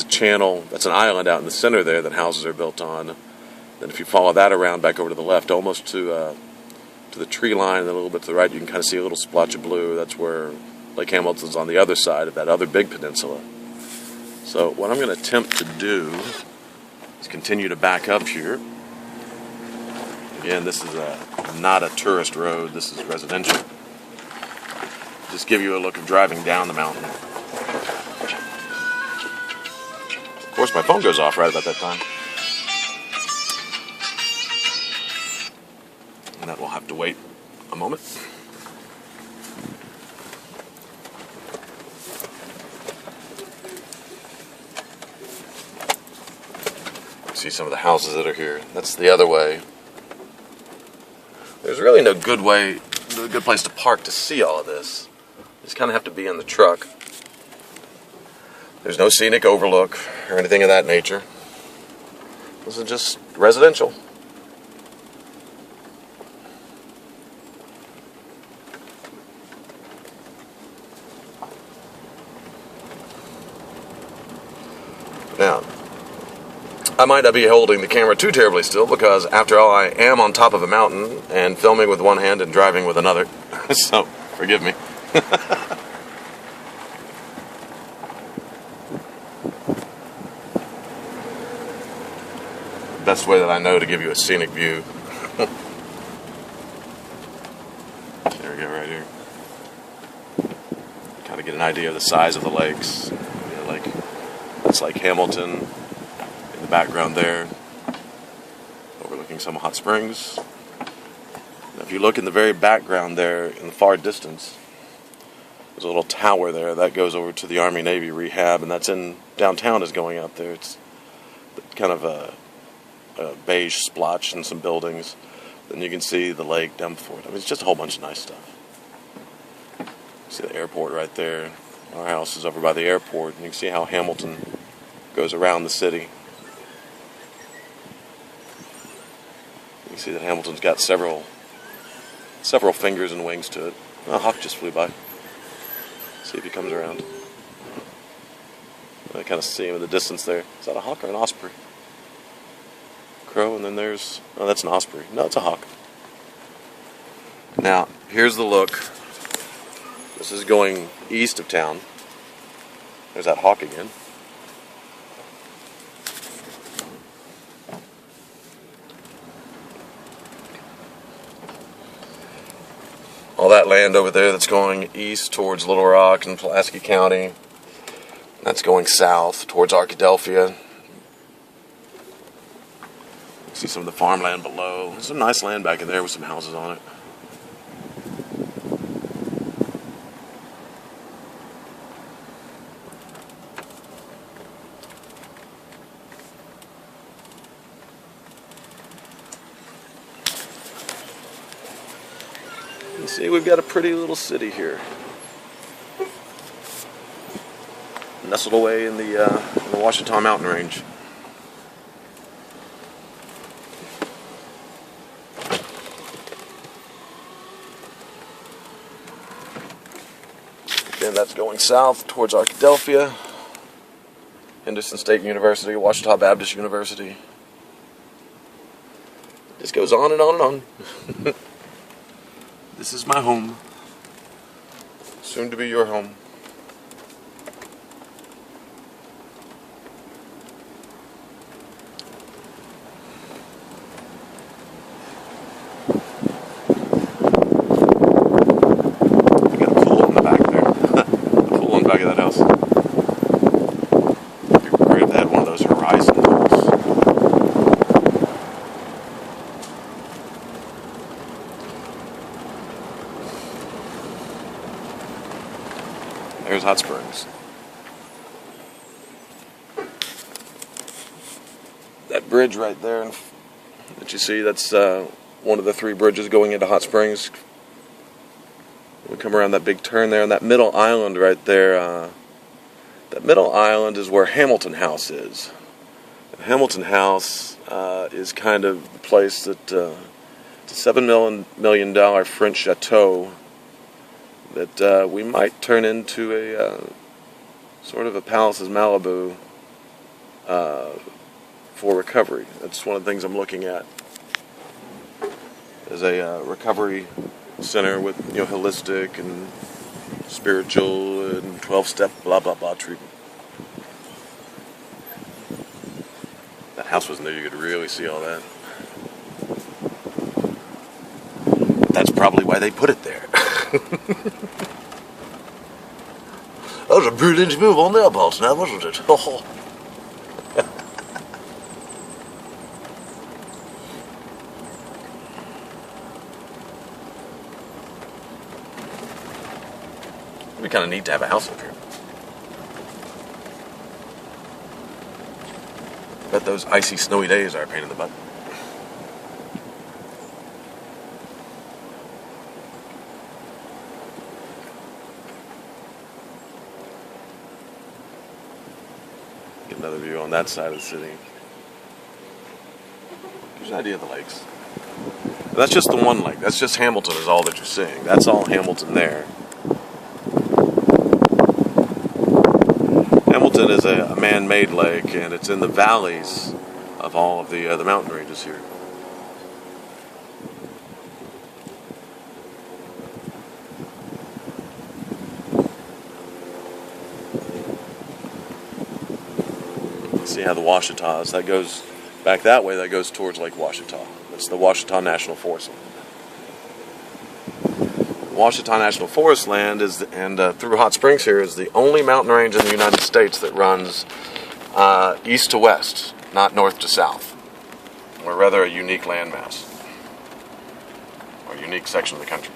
channel, that's an island out in the center there that houses are built on. Then if you follow that around back over to the left, almost to the tree line, and then a little bit to the right, you can kind of see a little splotch of blue. That's where Lake Hamilton's on the other side of that other big peninsula. So what I'm going to attempt to do is continue to back up here. Again, this is not a tourist road. This is residential. Just give you a look of driving down the mountain. Of course, my phone goes off right about that time. And that will have to wait a moment. See some of the houses that are here. That's the other way. There's really no good place to park to see all of this. You just kind of have to be in the truck. There's no scenic overlook or anything of that nature. This is just residential. Now, I might not be holding the camera too terribly still because, after all, I am on top of a mountain and filming with one hand and driving with another. So, forgive me. Best way that I know to give you a scenic view. There we go, right here. Kind of get an idea of the size of the lakes. It's like Hamilton. In the background there, overlooking some hot springs. Now, if you look in the very background there, in the far distance, there's a little tower there that goes over to the Army-Navy rehab, and that's in downtown is going out there. It's kind of a beige splotch and some buildings. Then you can see the lake down before it. I mean, it's just a whole bunch of nice stuff. You see the airport right there. Our house is over by the airport, and you can see how Hamilton goes around the city. You can see that Hamilton's got several fingers and wings to it. A hawk just flew by. See if he comes around. I kind of see him in the distance there. Is that a hawk or an osprey? Crow, and then there's... Oh, that's an osprey. No, it's a hawk. Now, here's the look. This is going east of town. There's that hawk again. All that land over there that's going east towards Little Rock and Pulaski County. That's going south towards Arkadelphia. You see some of the farmland below. There's some nice land back in there with some houses on it. See, we've got a pretty little city here, nestled away in the Ouachita Mountain Range. Again, that's going south towards Arkadelphia, Henderson State University, Ouachita Baptist University. This goes on and on and on. This is my home. Soon to be your home. We got a pool in the back there. A pool in the back of that house. It'd be great if they had one of those horizon pools. There's Hot Springs. That bridge right there that you see, that's one of the 3 bridges going into Hot Springs. We come around that big turn there, and that middle island right there, that middle island is where Hamilton House is. And Hamilton House is kind of the place that, it's a $7 million French chateau that we might turn into a sort of a Palace's Malibu for recovery. That's one of the things I'm looking at. There's a recovery center with holistic and spiritual and 12-step blah blah blah treatment. That house was new. You could really see all that. That's probably why they put it there. That was a brilliant move on their part now, wasn't it? It'd be kind of neat to have a house up here. Bet those icy, snowy days are a pain in the butt. Get another view on that side of the city. Gives you an idea of the lakes. That's just the one lake. That's just Hamilton is all that you're seeing. That's all Hamilton there. Hamilton is a man-made lake, and it's in the valleys of all of the mountain ranges here. See how the Ouachita is. That goes back that way. That goes towards Lake Ouachita. That's the Ouachita National Forest Land. Ouachita National Forest Land is, through Hot Springs here, is the only mountain range in the United States that runs east to west, not north to south. Or rather, a unique landmass, or a unique section of the country.